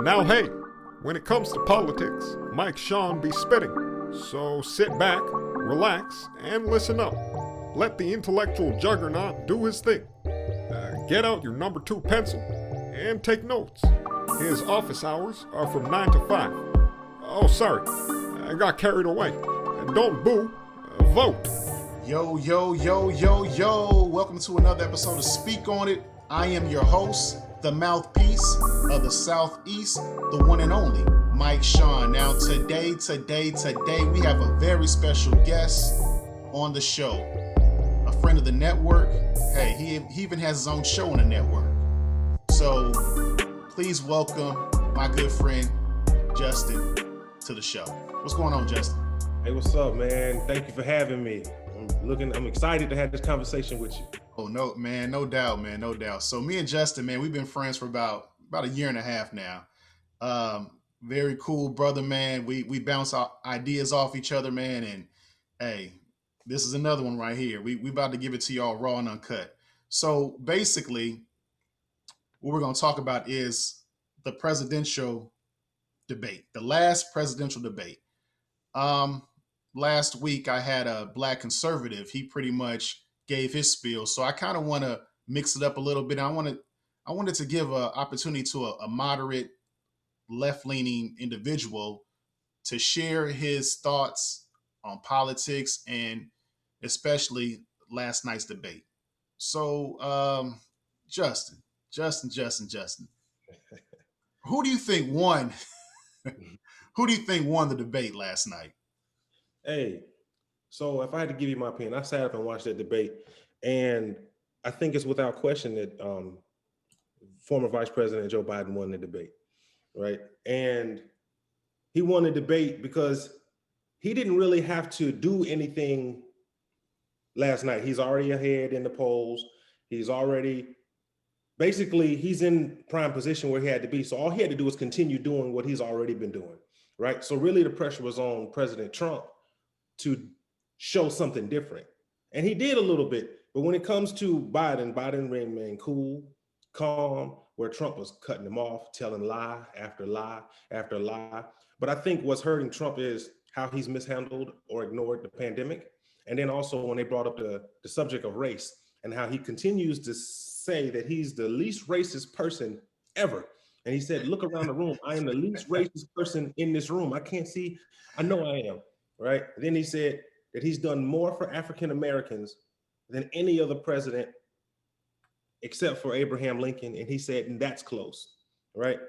Now, hey, when it comes to politics, Mike Sean be spitting. So sit back, relax, and listen up. Let the intellectual juggernaut do his thing. Get out your number 2 pencil and take notes. His office hours are from 9 to 5. Oh, sorry, I got carried away. Don't boo, vote. Yo, yo, yo, yo, yo. Welcome to another episode of Speak On It. I am your host, the mouthpiece of the Southeast, the one and only Mike Sean. Now, today, we have a very special guest on the show. A friend of the network. Hey, he even has his own show on the network. So, please welcome my good friend, Justin, to the show. What's going on, Justin? Hey, what's up, man? Thank you for having me. I'm excited to have this conversation with you. Oh, no, man, no doubt, man, no doubt. So me and Justin, man, we've been friends for about a year and a half now. Very cool brother, man. We bounce ideas off each other, man. And hey, this is another one right here. We about to give it to y'all raw and uncut. So basically, what we're going to talk about is the presidential debate, the last presidential debate. Last week I had a black conservative. He pretty much gave his spiel. So I kind of want to mix it up a little bit. I wanted to give an opportunity to a moderate left-leaning individual to share his thoughts on politics and especially last night's debate. So, Justin, who do you think won? Who do you think won the debate last night? Hey, so if I had to give you my opinion, I sat up and watched that debate, and I think it's without question that former Vice President Joe Biden won the debate, right? And he won the debate because he didn't really have to do anything last night. He's already ahead in the polls. He's in prime position where he had to be. So all he had to do was continue doing what he's already been doing, right? So really the pressure was on President Trump to show something different. And he did a little bit, but when it comes to Biden remained cool, calm, where Trump was cutting him off, telling lie after lie after lie. But I think what's hurting Trump is how he's mishandled or ignored the pandemic. And then also when they brought up the subject of race and how he continues to say that he's the least racist person ever. And he said, look around the room, I am the least racist person in this room. I know I am. Right. Then he said that he's done more for African Americans than any other president except for Abraham Lincoln. And he said, and that's close. Right.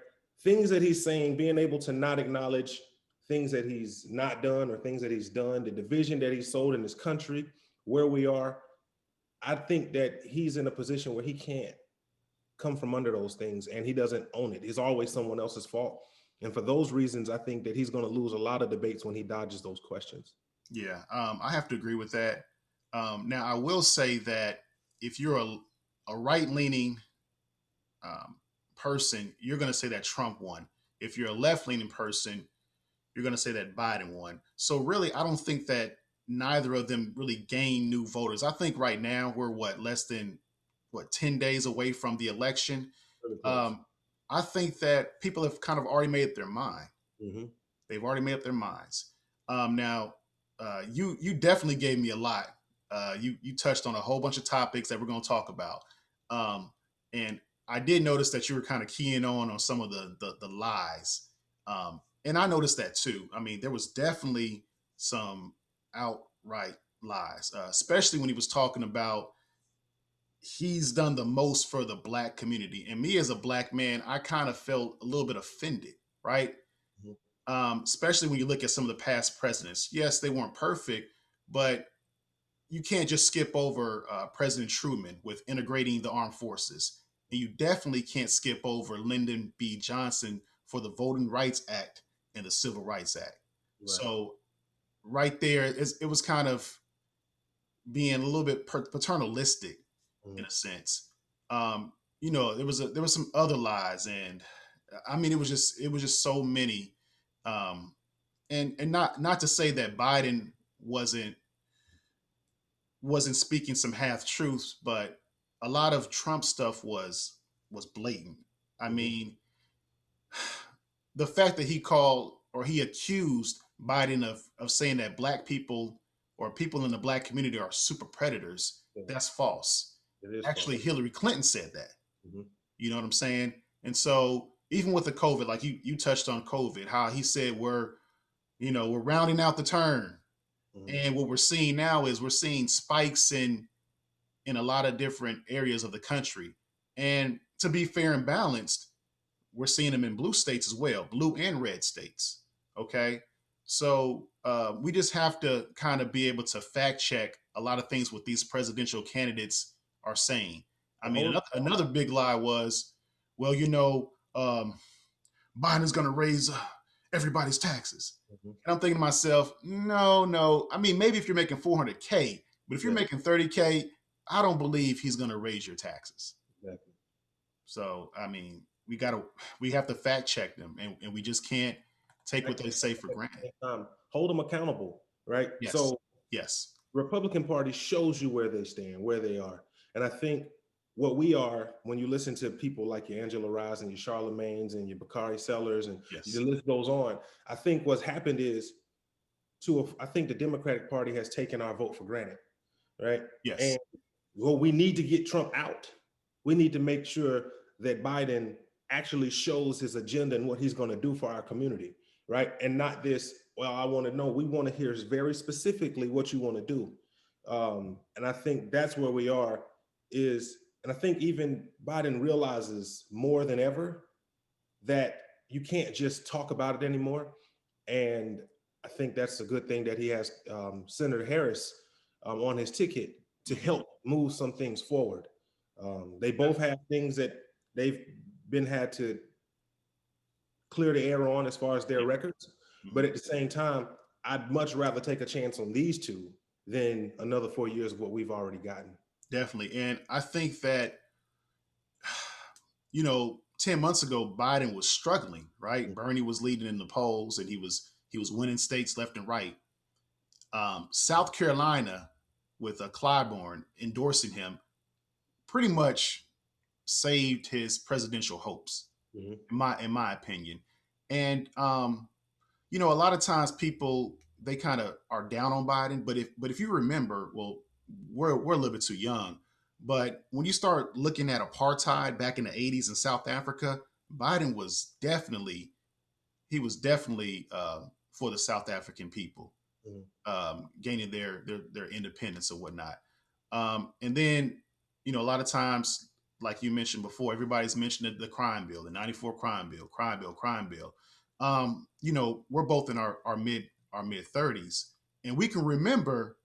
Things that he's saying, being able to not acknowledge things that he's not done or things that he's done, the division that he sowed in this country, where we are. I think that he's in a position where he can't come from under those things and he doesn't own it. It's always someone else's fault. And for those reasons, I think that he's going to lose a lot of debates when he dodges those questions. Yeah, I have to agree with that. Now, I will say that if you're a right-leaning person, you're going to say that Trump won. If you're a left-leaning person, you're going to say that Biden won. So really, I don't think that neither of them really gained new voters. I think right now we're less than 10 days away from the election. I think that people have kind of already made up their mind. Mm-hmm. They've already made up their minds. Now, you definitely gave me a lot. You touched on a whole bunch of topics that we're going to talk about. And I did notice that you were kind of keying on some of the lies. And I noticed that too. I mean, there was definitely some outright lies, especially when he was talking about he's done the most for the black community. And me as a black man, I kind of felt a little bit offended, right? Mm-hmm. Especially when you look at some of the past presidents. Yes, they weren't perfect, but you can't just skip over President Truman with integrating the armed forces. And you definitely can't skip over Lyndon B. Johnson for the Voting Rights Act and the Civil Rights Act. Right. So right there, it was kind of being a little bit paternalistic in a sense. There was some other lies, and I mean, it was just so many. And not to say that Biden wasn't speaking some half truths, but a lot of Trump stuff was blatant. I mean, the fact that he called or he accused Biden of saying that black people or people in the black community are super predators, Yeah, that's false. it is false. Actually, Hillary Clinton said that. Mhm. You know what I'm saying? And so even with the COVID, like you touched on COVID, how he said we're rounding out the turn. Mhm. And what we're seeing now is we're seeing spikes in a lot of different areas of the country. And to be fair and balanced, we're seeing them in blue states as well, blue and red states. Okay. So we just have to kind of be able to fact check a lot of things what these presidential candidates are saying. I The mean, whole another big lie was, well, Biden's going to raise everybody's taxes. Mhm. And I'm thinking to myself, no, no. I mean, maybe if you're making 400K, but if you're Yeah, making 30K, I don't believe he's going to raise your taxes. exactly. So, I mean, we have to fact check them, and we just can't take what they say for granted. Hold them accountable, right? Yes, So yes, Republican Party shows you where they stand, where they are. And I think what we are, when you listen to people like your Angela Rye and your Charlemagne's and your Bakari Sellers, and yes, the list goes on, I think what's happened is I think the Democratic Party has taken our vote for granted, right? yes, And well, we need to get Trump out. We need to make sure that Biden actually shows his agenda and what he's going to do for our community, right? And not this, well, I want to know, we want to hear very specifically what you want to do. And I think that's where we are and I think even Biden realizes more than ever that you can't just talk about it anymore. And I think that's a good thing that he has Senator Harris on his ticket to help move some things forward. They both have things that they've had to clear the air on as far as their records. But at the same time, I'd much rather take a chance on these two than another 4 years of what we've already gotten. definitely. And I think that 10 months ago, Biden was struggling, right? Bernie was leading in the polls, and he was winning states left and right. South Carolina, with Clyburn endorsing him, pretty much saved his presidential hopes, in my opinion. And a lot of times people, they kind of are down on Biden, but if you remember, well, we're a little bit too young, but when you start looking at apartheid back in the 80s in South Africa, Biden was definitely for the South African people, gaining their independence or whatnot. And then, a lot of times, like you mentioned before, everybody's mentioned the crime bill, the 94 crime bill. We're both in our mid 30s, and we can remember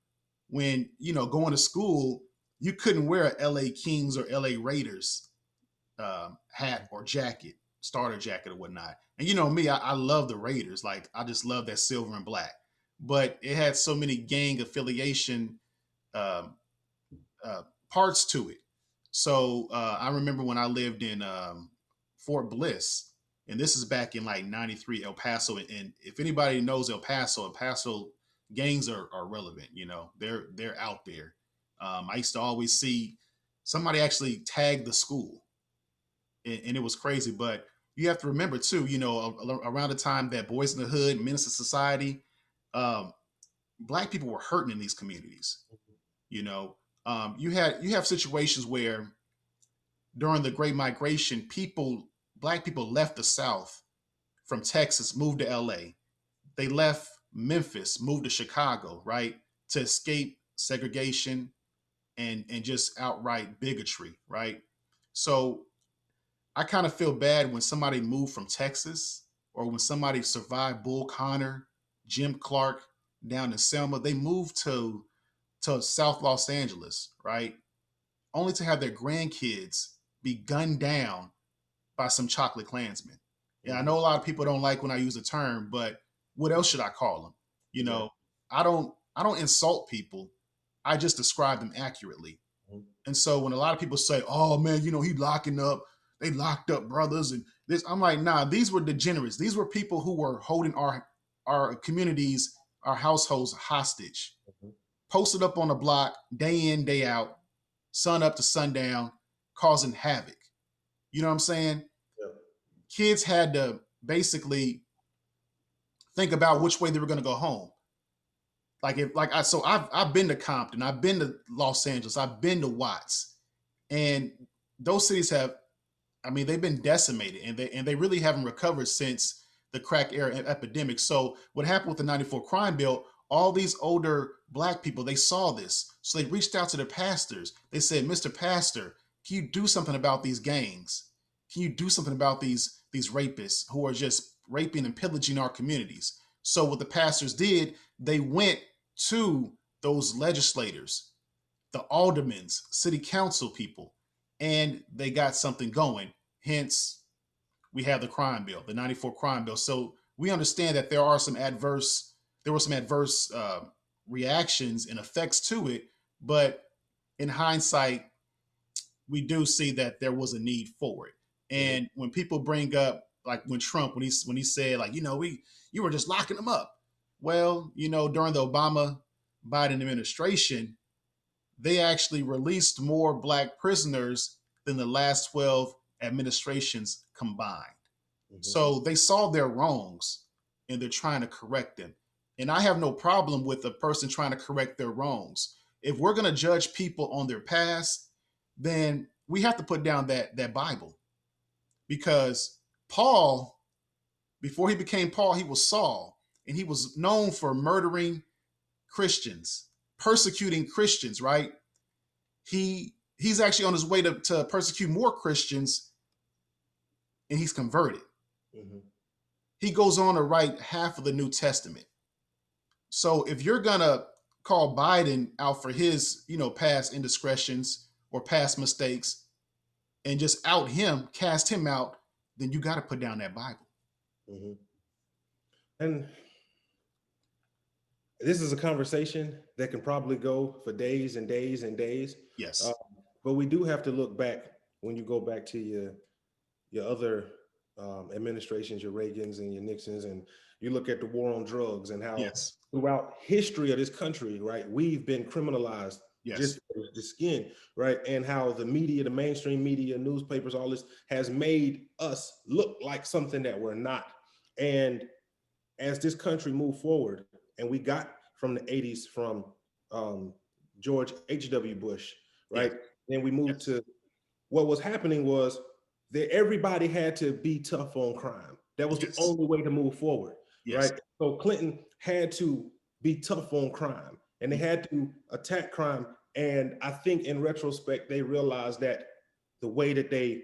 when, going to school, you couldn't wear a LA Kings or LA Raiders hat or jacket, starter jacket or whatnot. And me, I love the Raiders. Like, I just love that silver and black. But it had so many gang affiliation um, parts to it. So I remember when I lived in Fort Bliss, and this is back in like '93, El Paso. And if anybody knows El Paso gangs are relevant. They're out there. I used to always see somebody actually tag the school, and it was crazy. But you have to remember too, around the time that Boys in the Hood, Menace to Society, um, black people were hurting in these communities. You have situations where during the Great Migration, black people left the South from Texas, moved to LA. They left Memphis, moved to Chicago, right, to escape segregation and just outright bigotry, right? So I kind of feel bad when somebody moved from Texas, or when somebody survived Bull Connor, Jim Clark down in Selma. They moved to South Los Angeles, right? Only to have their grandkids be gunned down by some chocolate Klansmen. And I know a lot of people don't like when I use the term, but what else should I call them? I don't insult people. I just describe them accurately. And so when a lot of people say, "Oh man, he locking up, they locked up brothers," and this, I'm like, nah, these were degenerates. These were people who were holding our communities, our households hostage, posted up on the block day in, day out, sun up to sundown, causing havoc. You know what I'm saying? Yeah. Kids had to basically think about which way they were going to go home. I've been to Compton, I've been to Los Angeles, I've been to Watts, and those cities have, I mean, they've been decimated, and they really haven't recovered since the crack era epidemic. So what happened with the 94 crime bill, all these older black people, they saw this. So they reached out to their pastors. They said, Mr. Pastor, can you do something about these gangs? Can you do something about these rapists who are just raping and pillaging our communities? So what the pastors did, they went to those legislators, the aldermen, city council people, and they got something going. Hence, we have the crime bill, the 94 crime bill. So we understand that there were some adverse reactions and effects to it, but in hindsight, we do see that there was a need for it. And when people bring up, like when Trump, when he said, like, you were just locking them up. Well, during the Obama Biden administration, they actually released more black prisoners than the last 12 administrations combined. So they saw their wrongs and they're trying to correct them. And I have no problem with a person trying to correct their wrongs. If we're going to judge people on their past, then we have to put down that Bible. Because Paul, before he became Paul, he was Saul, and he was known for murdering Christians, persecuting Christians, right? He's actually on his way to persecute more Christians, and he's converted. He goes on to write half of the New Testament. So if you're gonna call Biden out for his, past indiscretions or past mistakes, and just out him, cast him out, then you got to put down that Bible. And this is a conversation that can probably go for days and days and days. Yes. But we do have to look back, when you go back to your other administrations, your Reagans and your Nixons, and you look at the war on drugs and how throughout history of this country, right, we've been criminalized just the skin, right? And how the media, the mainstream media, newspapers, all this has made us look like something that we're not. And as this country moved forward, and we got from the 80s from George H.W. Bush, right? Then we moved to what was happening was that everybody had to be tough on crime. That was the only way to move forward, right? So Clinton had to be tough on crime, and they had to attack crime. And I think in retrospect, they realized that the way that they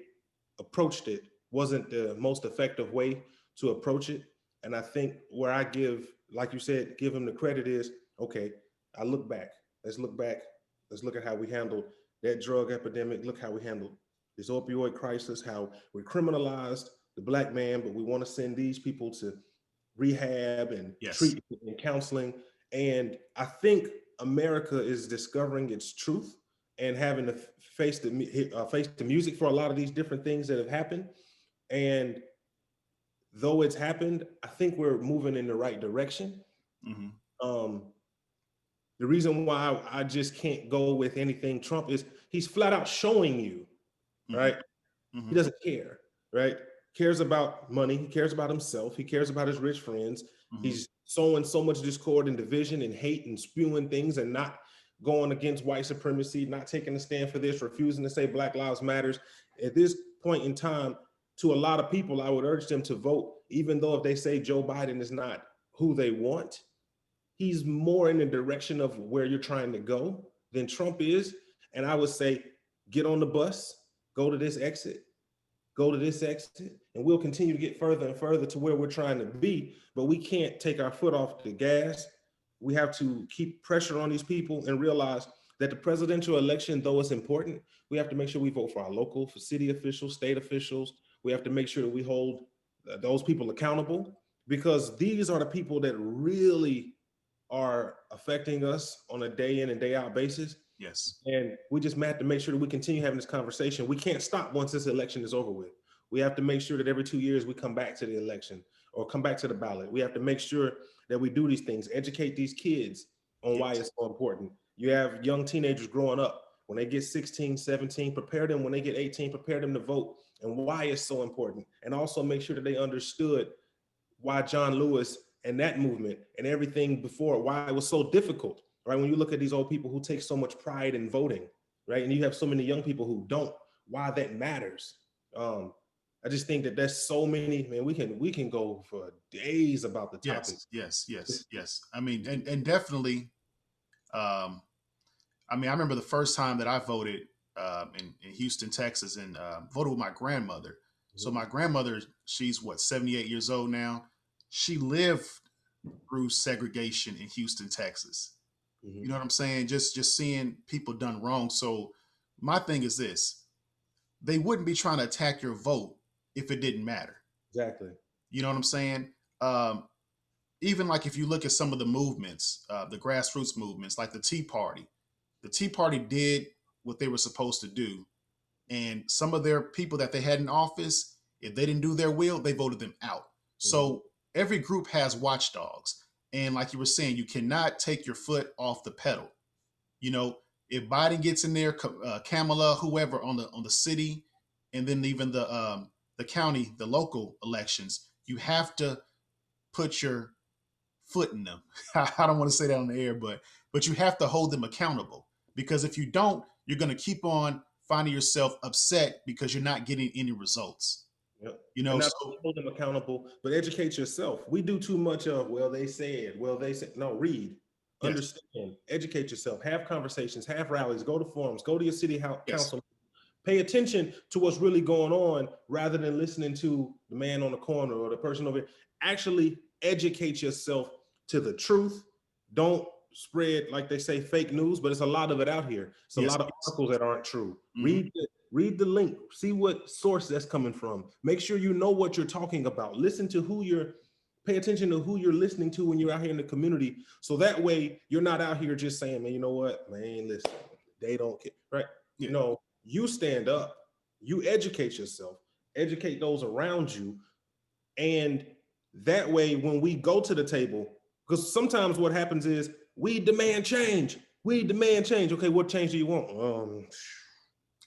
approached it wasn't the most effective way to approach it. And I think where I give, like you said, give him the credit is, okay, I look back. Let's look back. Let's look at how we handled that drug epidemic. Look how we handled this opioid crisis, how we criminalized the black man, but we want to send these people to rehab and treatment and counseling. And I think America is discovering its truth and having to face the music for a lot of these different things that have happened. And though it's happened, I think we're moving in the right direction. The reason why I just can't go with anything Trump is he's flat out showing you, right? He doesn't care, right? Cares about money. He cares about himself. He cares about his rich friends. He's sowing so much discord and division and hate and spewing things and not going against white supremacy, not taking a stand for this, refusing to say Black Lives Matters. At this point in time, to a lot of people, I would urge them to vote, even though if they say Joe Biden is not who they want, he's more in the direction of where you're trying to go than Trump is. And I would say, get on the bus, go to this exit, and we'll continue to get further and further to where we're trying to be. But we can't take our foot off the gas. We have to keep pressure on these people and realize that the presidential election, though it's important, we have to make sure we vote for our local, for city officials, state officials. We have to make sure that we hold those people accountable, because these are the people that really are affecting us on a day in and day out basis. And we just have to make sure that we continue having this conversation. We can't stop once this election is over with. We have to make sure that every 2 years we come back to the election or come back to the ballot. We have to make sure that we do these things, educate these kids on why it's so important. You have young teenagers growing up. When they get 16, 17, prepare them. When they get 18, prepare them to vote. and why it's so important, and also make sure that they understood why John Lewis and that movement and everything before, why it was so difficult, right? When you look at these old people who take so much pride in voting, right? And you have so many young people who don't, why that matters. I just think that there's so many, man, we can go for days about the topic. Yes. I mean, and definitely, I mean, I remember the first time that I voted in Houston, Texas, and voted with my grandmother. So my grandmother, she's what, 78 years old now. She lived through segregation in Houston, Texas. You know what I'm saying? Just seeing people done wrong. So my thing is this: they wouldn't be trying to attack your vote if it didn't matter. Exactly. You know what I'm saying? Even like if you look at some of the movements, the grassroots movements, like the Tea Party did what they were supposed to do. And some of their people that they had in office, if they didn't do their will, they voted them out. So every group has watchdogs. And like you were saying, you cannot take your foot off the pedal. You know, if Biden gets in there, Kamala, whoever on the city, and then even the county, the local elections, you have to put your foot in them. I don't want to say that on the air, but you have to hold them accountable, because if you don't, you're going to keep on finding yourself upset because you're not getting any results. Yep. You know, and not so hold them accountable, but educate yourself. We do too much of, well, they said, no, read, yes, understand, educate yourself, have conversations, have rallies, go to forums, go to your city yes, council, pay attention to what's really going on rather than listening to the man on the corner or the person over here. Actually educate yourself to the truth. Don't spread, like they say, fake news, but it's a lot of it out here. It's a yes, lot of yes. articles that aren't true. Mhm. Read the link, see what source that's coming from. Make sure you know what you're talking about. Listen to pay attention to who you're listening to when you're out here in the community. So that way you're not out here just saying, man, you know what, man, listen, they don't care, right? Yeah. No, you stand up, you educate yourself, educate those around you. And that way, when we go to the table, because sometimes what happens is we demand change. Okay, what change do you want?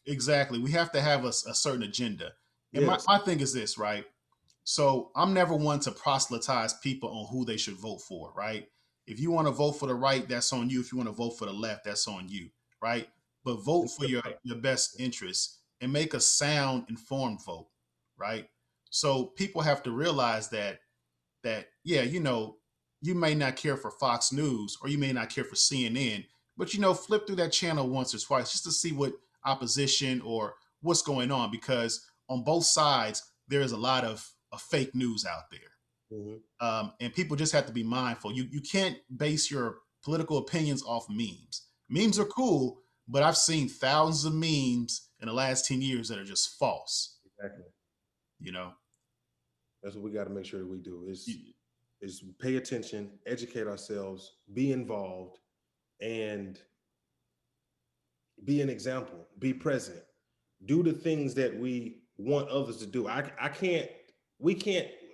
Exactly. We have to have a certain agenda. And Yes. my thing is this, right? So I'm never one to proselytize people on who they should vote for, right? If you want to vote for the right, that's on you. If you want to vote for the left, that's on you, right? But vote for your best interests and make a sound, informed vote, right? So people have to realize that yeah, you know, you may not care for Fox News or you may not care for CNN, but you know, flip through that channel once or twice just to see what opposition or what's going on, because on both sides there is a lot of fake news out there. And people just have to be mindful. You can't base your political opinions off memes. Memes are cool, but I've seen thousands of memes in the last 10 years that are just false. Exactly. You know, That's what we got to make sure that we do is pay attention, educate ourselves, be involved, and be an example, be present, do the things that we want others to do.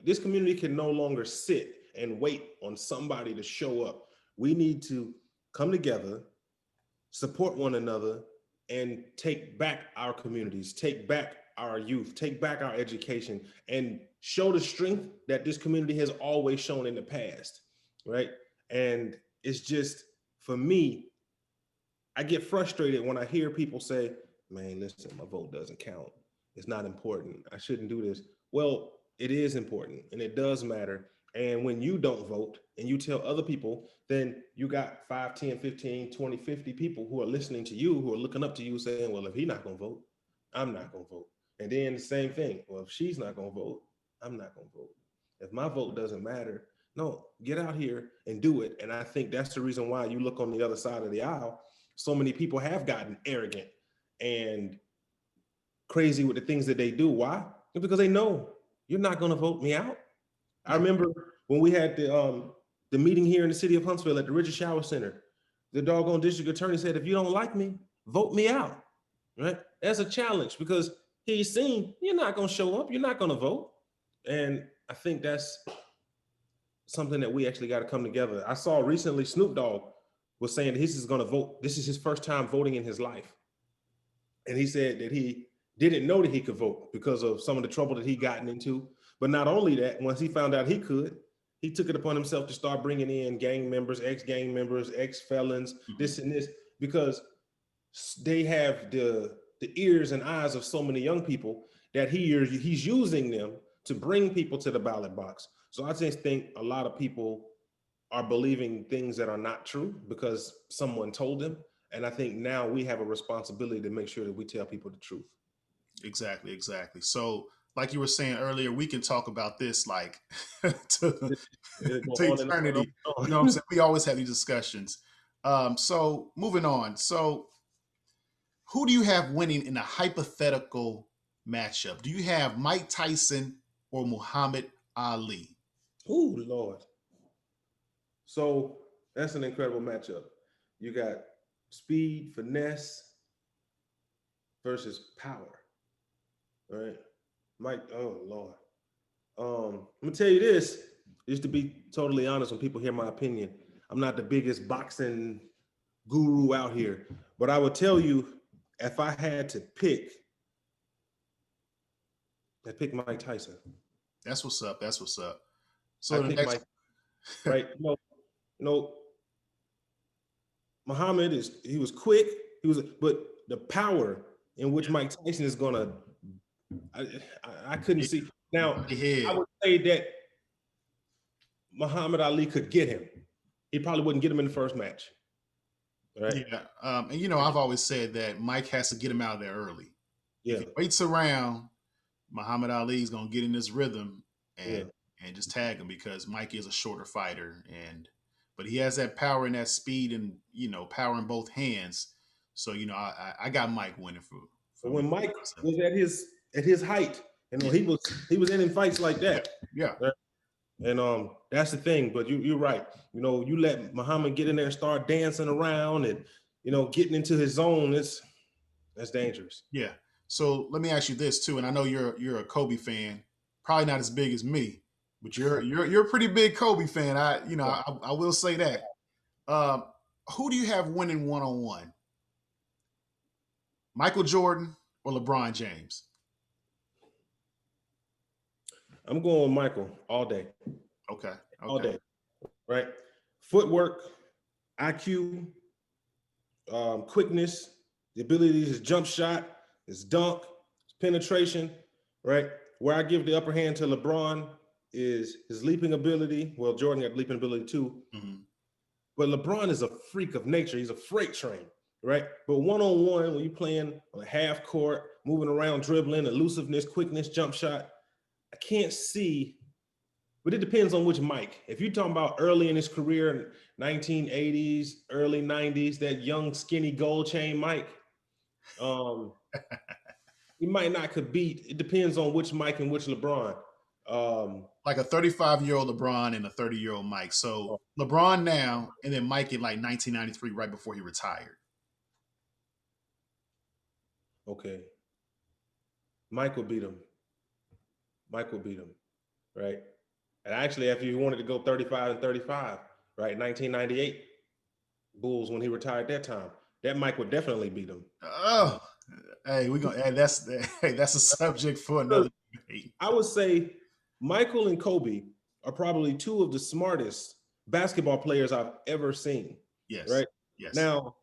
This community can no longer sit and wait on somebody to show up. We need to come together, support one another, and take back our communities, take back our youth, take back our education, and show the strength that this community has always shown in the past, right? And it's just, for me, I get frustrated when I hear people say, man, listen, my vote doesn't count. It's not important. I shouldn't do this. Well, it is important and it does matter. And when you don't vote and you tell other people, then you got 5, 10, 15, 20, 50 people who are listening to you, who are looking up to you saying, well, if he's not going to vote, I'm not going to vote. And then the same thing. Well, if she's not going to vote, I'm not going to vote. If my vote doesn't matter, no, get out here and do it. And I think that's the reason why you look on the other side of the aisle. So many people have gotten arrogant and crazy with the things that they do. Why? Because they know you're not going to vote me out. I remember when we had the meeting here in the city of Huntsville at the Richard Shower Center, the doggone district attorney said, if you don't like me, vote me out, right? That's a challenge because he's seen you're not going to show up. You're not going to vote. And I think that's something that we actually got to come together. I saw recently Snoop Dogg was saying that he's going to vote. This is his first time voting in his life. And he said that he didn't know that he could vote because of some of the trouble that he gotten into. But not only that, once he found out he could, he took it upon himself to start bringing in gang members, ex-gang members, ex-felons, this and this, because they have the ears and eyes of so many young people that he's using them to bring people to the ballot box. So I just think a lot of people are believing things that are not true because someone told them. And I think now we have a responsibility to make sure that we tell people the truth. Exactly, exactly. So, like you were saying earlier, we can talk about this like to, It'll go to on and on and eternity. on. You know what I'm saying? We always have these discussions. So moving on. So who do you have winning in a hypothetical matchup? Do you have Mike Tyson or Muhammad Ali? Oh, Lord. So that's an incredible matchup. You got speed, finesse versus power. All right. Mike, oh Lord. I'm gonna tell you this, just to be totally honest, when people hear my opinion, I'm not the biggest boxing guru out here, but I would tell you if I had to pick, I'd pick Mike Tyson. That's what's up. That's what's up. So I the pick next, Mike, right? No, Muhammad he was quick, but the power in which Mike Tyson is gonna, I couldn't see. Now, I would say that Muhammad Ali could get him. He probably wouldn't get him in the first match. Right? Yeah. And you know, I've always said that Mike has to get him out of there early. Yeah. If he waits around, Muhammad Ali is gonna get in this rhythm and just tag him because Mike is a shorter fighter but he has that power and that speed and power in both hands. So I got Mike winning for when Mike was at his height, he was in fights like that. Yeah. Right? And that's the thing. But you're right. You let Muhammad get in there and start dancing around and getting into his zone. That's dangerous. Yeah. So let me ask you this too, and I know you're a Kobe fan, probably not as big as me, but you're a pretty big Kobe fan. I will say that. Who do you have winning one-on-one? Michael Jordan or LeBron James? I'm going with Michael all day. Okay. All day. Right. Footwork, IQ, quickness, the ability to jump shot, his dunk, his penetration, right? Where I give the upper hand to LeBron is his leaping ability. Well, Jordan got leaping ability too. Mm-hmm. But LeBron is a freak of nature. He's a freight train, right? But one-on-one, when you're playing on a half court, moving around, dribbling, elusiveness, quickness, jump shot, I can't see, but it depends on which Mike. If you're talking about early in his career, 1980s, early 90s, that young, skinny gold chain Mike, he might not could beat. It depends on which Mike and which LeBron. Like a 35-year-old LeBron and a 30-year-old Mike. So LeBron now, and then Mike in like 1993, right before he retired. Okay. Mike will beat him. Right? And actually, if you wanted to go 35 and 35, right? 1998 Bulls when he retired that time, that Mike would definitely beat him. Oh, hey, that's a subject for another debate. I would say Michael and Kobe are probably two of the smartest basketball players I've ever seen. Yes. Right. Yes. Now,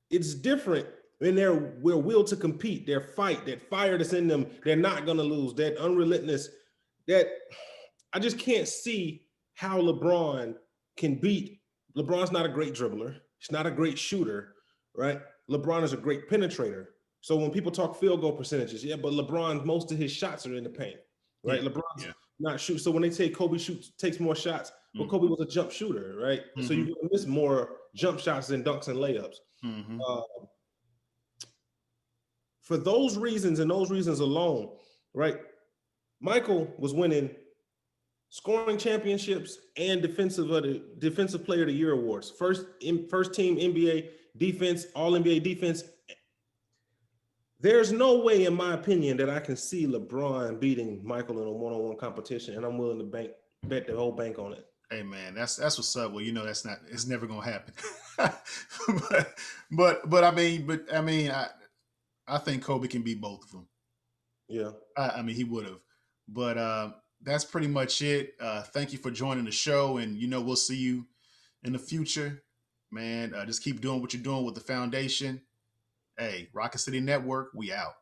it's different in their will to compete, their fight, that fire that's in them. They're not going to lose, that unrelentless, that I just can't see how LeBron can beat. LeBron's not a great dribbler. He's not a great shooter, right? LeBron is a great penetrator. So when people talk field goal percentages, but LeBron, most of his shots are in the paint, right? Yeah. LeBron's not shoot. So when they say Kobe takes more shots, well, Kobe was a jump shooter, right? Mm-hmm. So you miss more jump shots than dunks and layups. Mm-hmm. For those reasons and those reasons alone, right? Michael was winning scoring championships and defensive player of the year awards. First team NBA defense, all NBA defense. There's no way, in my opinion, that I can see LeBron beating Michael in a one-on-one competition, and I'm willing to bet the whole bank on it. Hey man, that's what's up. Well, it's never gonna happen. but I mean, I think Kobe can beat both of them. Yeah. I mean, he would have. But that's pretty much it. Thank you for joining the show, and we'll see you in the future, man. Just keep doing what you're doing with the foundation. Hey, Rocket City Network, we out.